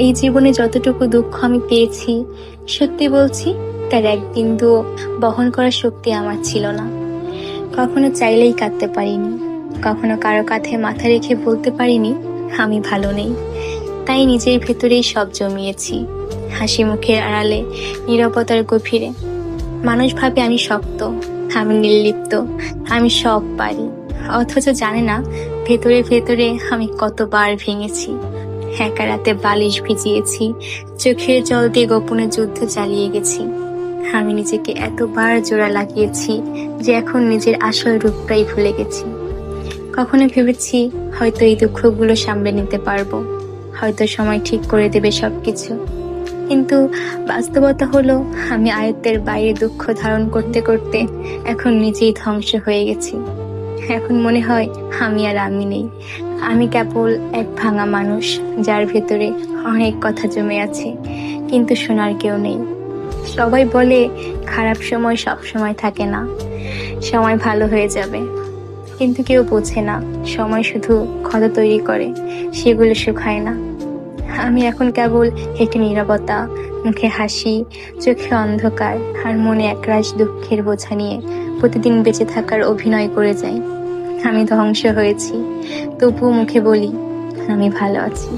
এই জীবনে যতটুকু দুঃখ আমি পেয়েছি, সত্যি বলছি, তার এক বিন্দুও বহন করার শক্তি আমার ছিল না। কখনো চাইলেই কাঁদতে পারিনি, কখনো কারো কাঁধে মাথা রেখে বলতে পারিনি আমি ভালো নেই। তাই নিজের ভেতরেই সব জমিয়েছি, হাসি মুখের আড়ালে, নীরবতার গভীরে। মানুষ ভাবে আমি শক্ত, আমি নির্লিপ্ত, আমি সব পারি, অথচ জানে না ভেতরে ভেতরে আমি কতবার ভেঙেছি। একা রাতে বালিশ ভিজিয়েছি, চোখের জল দিয়ে গোপনে যুদ্ধ চালিয়ে গেছি। আমি নিজেকে এতবার জোড়া লাগিয়েছি যে এখন নিজের আসল রূপটাই ভুলে গেছি। কখনো ভেবেছি হয়তো এই দুঃখগুলো সামলে নিতে পারবো, হয়তো সময় ঠিক করে দেবে সবকিছু। কিন্তু বাস্তবতা হলো আমি আয়ত্তের বাইরে দুঃখ ধারণ করতে করতে এখন নিজেই ধ্বংস হয়ে গেছি। এখন মনে হয় আমি আর আমি নেই, আমি কেবল এক ভাঙা মানুষ যার ভেতরে অনেক কথা জমে আছে, কিন্তু শোনার কেউ নেই। সবাই বলে খারাপ সময় সব সময় থাকে না, সময় ভালো হয়ে যাবে, কিন্তু কেউ বোঝে না সময় শুধু ক্ষত তৈরি করে, সেগুলো শুকায় না। আমি এখন কেবল একটি নীরবতা, মুখে হাসি, চোখে অন্ধকার, আর মনে একরাশ দুঃখের বোঝা নিয়ে প্রতিদিন বেঁচে থাকার অভিনয় করে যাই। আমি ধ্বংস হয়েছি, তবুও মুখে বলি আমি ভালো আছি।